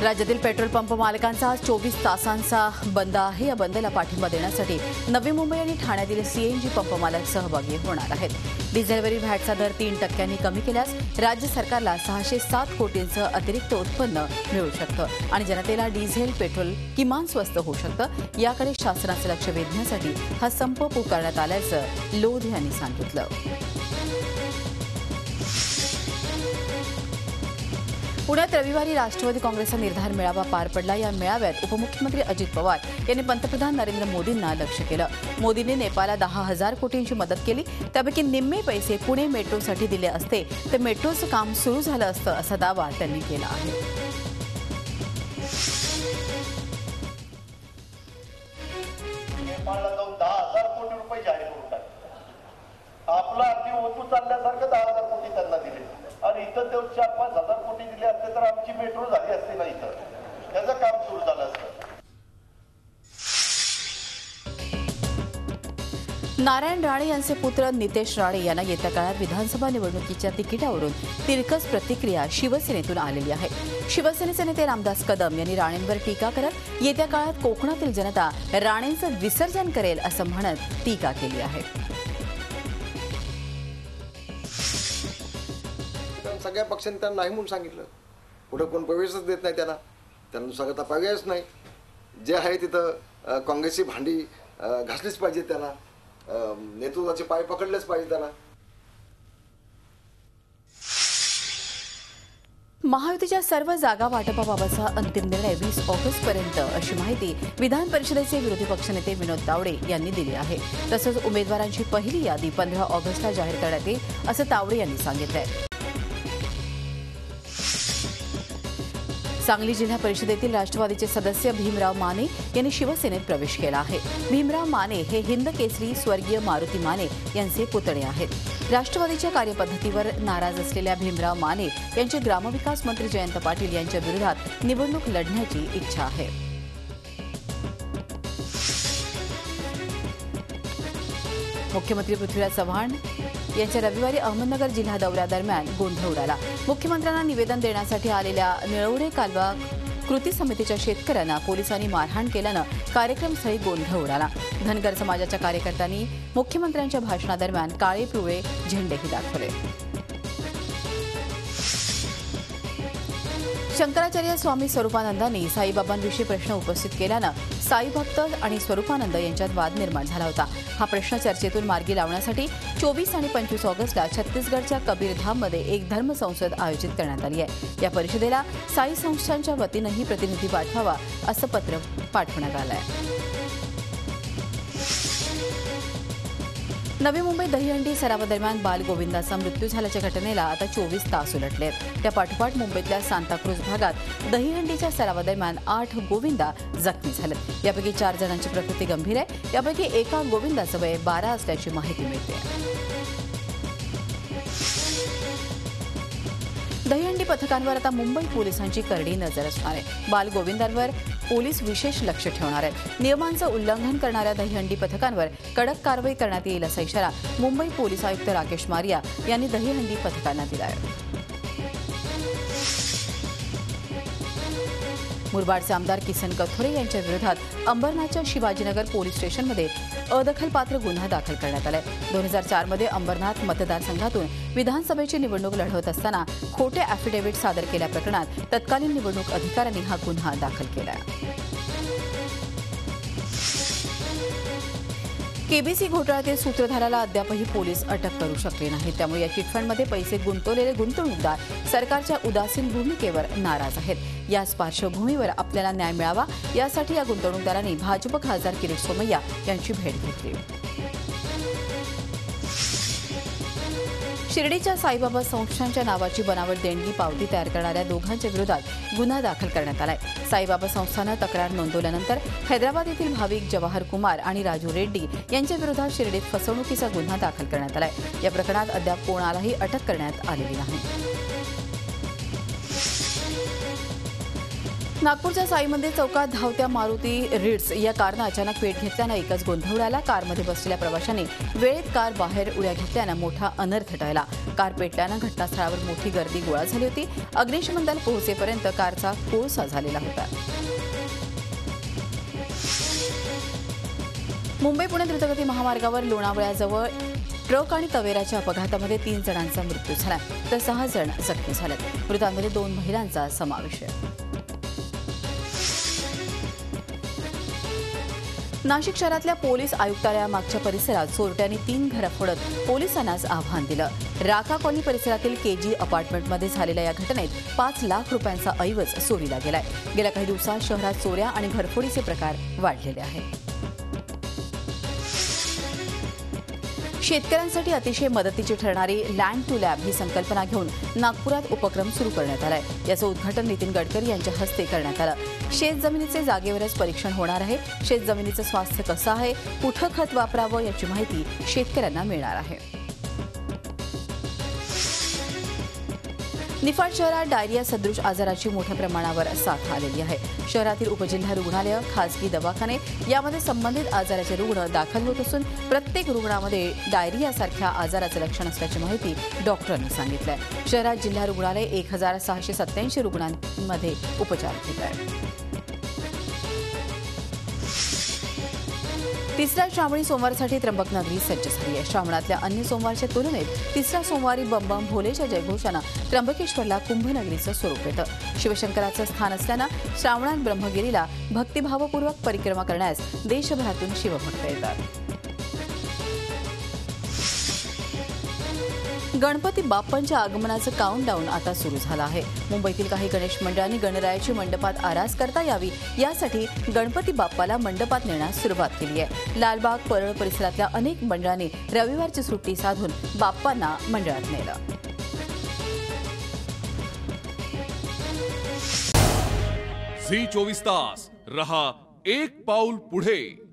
राज्यातील petrol pump मालकांचा आज 24 तासांचा बंद आहे। या बंदला पाठिंबा देण्यासाठी नवी मुंबई आणि ठाण्यातील सीएनजी पंप मालक सहभागी होणार आहेत। डिझेलवरील व्हॅटचा दर 3% कमी केल्यास राज्य सरकारला 607 कोटींचं अतिरिक्त उत्पन्न मिळू शकतं आणि जनतेला डिझेल पेट्रोल किमान स्वस्त होऊ शकतं। याकडे शासनाचं लक्ष वेधण्यासाठी हा संप पुकारण्यात आल्याचं लोध यांनी सांगितलं। पुण्यात रविवारी राष्ट्रवादी काँग्रेसचा निर्धार मेळावा पार पडला। या मेळाव्यात उपमुख्यमंत्री अजित पवार यांनी पंतप्रधान नरेंद्र मोदींना लक्ष्य केलं। मोदींनी नेपाळला 10,000 कोटींची मदत केली, त्यापैकी निम्मे पैसे पुणे मेट्रोसाठी दिले असते तर मेट्रोचं काम सुरू झालं असतं असा दावा त्यांनी केला आहे। नेपाळला जाऊन 10,000 कोटी रुपये जाहीर करून टाकले। आपला अगदी ओतू चालल्यासारखं 10,000 कोटी त्यांना दिले आणि इथं ते 4-5 हजार कोटी दिले असते तर आमची मेट्रो झाली असते ना, इथं त्याचं काम सुरू झालं असतं। नारायण राणे यांचे पुत्र नितेश राणे यांना येत्या काळात विधानसभा निवडणुकीच्या तिकिटावरून तिरकस प्रतिक्रिया शिवसेनेतून आलेली आहे। शिवसेनेचे नेते रामदास कदम यांनी राणेंवर टीका करत येत्या काळात कोकणातील जनता राणेंचं विसर्जन करेल असं म्हणत टीका केली आहे। सगळ्या पक्षांनी त्यांना नाही म्हणून सांगितलं, पुढे कोण प्रवेशच देत नाही त्यांना सांगता पर्यायच नाही। जे आहे तिथं काँग्रेसची भांडी घासलीच पाहिजे, त्यांना नेतृत्वाचे पाय पकडलेच पाहिजे त्यांना। महायुतीच्या सर्व जागा वाटपाबाबतचा अंतिम निर्णय 20 ऑगस्टपर्यंत अशी माहिती विधान परिषदेचे विरोधी पक्षनेते विनोद तावडे यांनी दिली आहे। तसंच उमेदवारांची पहिली यादी 15 ऑगस्टला जाहीर करण्यात येईल असं तावडे यांनी सांगितलंय। सांगली जिल्हा परिषदेतील राष्ट्रवादीचे सदस्य भीमराव माने यांनी शिवसेनेत प्रवेश केला आहे। भीमराव माने हे हिंद केसरी स्वर्गीय मारुती माने यांचे पुतणे आहेत। राष्ट्रवादीच्या कार्यपद्धतीवर नाराज असलेल्या भीमराव माने यांची ग्रामविकास मंत्री जयंत पाटील यांच्या विरोधात निवडणूक लढण्याची इच्छा आहे। मुख्यमंत्री पृथ्वीराज चव्हाण यांच्या रविवारी अहमदनगर जिल्हा दौऱ्यादरम्यान गोंधळ उडाला। मुख्यमंत्र्यांना निवेदन देण्यासाठी आलेल्या निळवडे कालवा कृती समितीच्या शेतकऱ्यांना पोलिसांनी मारहाण केल्यानं कार्यक्रमस्थळी गोंधळ उडाला। धनगर समाजाच्या कार्यकर्त्यांनी मुख्यमंत्र्यांच्या भाषणादरम्यान काळे पिवळे झेंडेही दाखवले। शंकराचार्य स्वामी स्वरूपानंदांनी साईबाबांविषयी प्रश्न उपस्थित केल्यानं साई भक्त आणि स्वरूपानंद यांच्यात वाद निर्माण झाला होता। हा प्रश्न चर्चेतून मार्गी लावण्यासाठी 24 आणि 25 ऑगस्टला छत्तीसगडच्या कबीरधाममध्ये एक धर्म संसद आयोजित करण्यात आली आहे। या परिषदेला साई संस्थांच्या वतीनंही प्रतिनिधी पाठवावा असं पत्र पाठवण्यात आलं आहे। नवी मुंबई दहीहंडी सरावादरम्यान बाल गोविंदाचा मृत्यू झाल्याच्या घटनेला आता 24 तास उलटले आहेत। त्या पाठोपाठ मुंबईतल्या सांताक्रूज भागात दहीहंडीच्या सरावादरम्यान 8 गोविंदा जखमी झालेत। यापैकी 4 जणांची प्रकृती गंभीर आहे। यापैकी एका गोविंदाचं वय 12 असल्याची माहिती मिळते। दहीहंडी पथकांवर आता मुंबई पोलिसांची करडी नजर असणार आहे। बाल गोविंदांवर पोलीस विशेष लक्ष ठेवणार आहेत। नियमांचं उल्लंघन करणाऱ्या दहीहंडी पथकांवर कडक कारवाई करण्यात येईल असा इशारा मुंबई पोलीस आयुक्त राकेश मारिया यांनी दहीहंडी पथकांना दिला आहे। मुरबाडचे आमदार किसन कथोरे यांच्या विरोधात अंबरनाथच्या शिवाजीनगर पोलीस स्टेशनमध्ये अदखलपात्र गुन्हा दाखल करण्यात आलाय। 2004 मध्ये अंबरनाथ मतदारसंघातून विधानसभेची निवडणूक लढवत असताना खोटे अॅफिडेव्हिट सादर केल्याप्रकरणात तत्कालीन निवडणूक अधिकाऱ्यांनी हा गुन्हा दाखल केला आहे। केबीसी घोटाळ्यातील सूत्रधाराला अद्यापही पोलीस अटक करू शकले नाहीत। त्यामुळे या चिटफंडमध्ये पैसे गुंतवलेले गुंतवणूकदार सरकारच्या उदासीन भूमिकेवर नाराज आहेत। याच पार्श्वभूमीवर आपल्याला न्याय मिळावा यासाठी या गुंतवणूकदारांनी भाजप खासदार किरीट सोमय्या यांची भेट घेतली। शिर्डीच्या साईबाबा संस्थांच्या नावाची बनावट देणगी पावती तयार करणाऱ्या दोघांच्या विरोधात गुन्हा दाखल करण्यात आलाय। साईबाबा संस्थानं तक्रार नोंदवल्यानंतर हैदराबाद येथील भाविक जवाहर कुमार आणि राजू रेड्डी यांच्या विरोधात शिर्डीत फसवणुकीचा गुन्हा दाखल करण्यात आलाय। या प्रकरणात अद्याप कोणालाही अटक करण्यात आलेली नाही। नागपूरच्या साई मंदिर चौकात धावत्या मारुती रिट्स या कारनं अचानक पेट घेतल्यानं एकच गोंधळ उडाला. कारमध्ये बसलेल्या प्रवाशांनी वेळेत कार बाहेर उड्या घेतल्यानं मोठा अनर्थ टळला. कार पेटल्यानं घटनास्थळावर मोठी गर्दी गोळा झाली होती. अग्निशमन दल पोहोचेपर्यंत कारचा कोळसा झालेला होता. मुंबई पुणे द्रुतगती महामार्गावर लोणावळ्याजवळ ट्रक आणि तवेराच्या अपघातामध्ये 3 जणांचा मृत्यू झाला तर 6 जण जखमी झाले. मृतांमध्ये 2 महिलांचा समावेश आहे. नाशिक शहरातल्या पोलीस आयुक्तालयामागच्या परिसरात चोरट्यांनी 3 घरं फोडत पोलिसांनाच आव्हान दिलं. राखा कॉलनी परिसरातील केजी अपार्टमेंटमध्ये झालेल्या या घटनेत 5 लाख रुपयांचा ऐवज चोरीला गेलाय. गेल्या काही दिवसात शहरात चोऱ्या आणि घरफोडीचे प्रकार वाढलेले आहेत. शेतकऱ्यांसाठी अतिशय मदतीची ठरणारी लँड टू लॅब ही संकल्पना घेऊन नागपुरात उपक्रम सुरू करण्यात आलाय. याचं उद्घाटन नितीन गडकरी यांच्या हस्ते करण्यात आलं. शेतजमिनीचे जागेवरच परीक्षण होणार आहे. शेतजमिनीचं स्वास्थ्य कसं आहे, कुठं खत वापरावं याची माहिती शेतकऱ्यांना मिळणार आहे. निफाड शहरात डायरिया सदृश आजाराची मोठ्या प्रमाणावर साथ आलेली आहे. शहरातील उपजिल्हा रुग्णालय, खासगी दवाखाने यामध्ये संबंधित आजाराचे रुग्ण दाखल होत असून प्रत्येक रुग्णामध्ये डायरियासारख्या आजाराचं लक्षण असल्याची माहिती डॉक्टरांनी सांगितलं आहे. शहरात जिल्हा रुग्णालय 1687 रुग्णांमध्ये उपचार घेत आहे. तिसऱ्या श्रावणी सोमवारसाठी त्र्यंबकनगरी सज्ज झाली आहे. श्रावणातल्या अन्य सोमवारच्या तुलनेत तिसऱ्या सोमवारी बम बम भोलेच्या जयघोषानं त्र्यंबकेश्वरला कुंभनगरीचं स्वरूप येतं. शिवशंकराचं स्थान असल्यानं श्रावणात ब्रह्मगिरीला भक्तिभावपूर्वक परिक्रमा करण्यास देशभरातून शिवभक्त येतात. गणपती बाप्पांच्या आगमनाचं काउंटडाऊन आता सुरू झालं आहे. मुंबईतील काही गणेश मंडळांनी गणरायाची मंडपात आरास करता यावी यासाठी गणपती बाप्पाला मंडपात नेण्यास सुरुवात केली आहे. लालबाग, परळ परिसरातल्या अनेक मंडळांनी रविवारची सुट्टी साधून बाप्पांना मंडळात नेलं. झी 24 तास रहा एक पाऊल पुढे.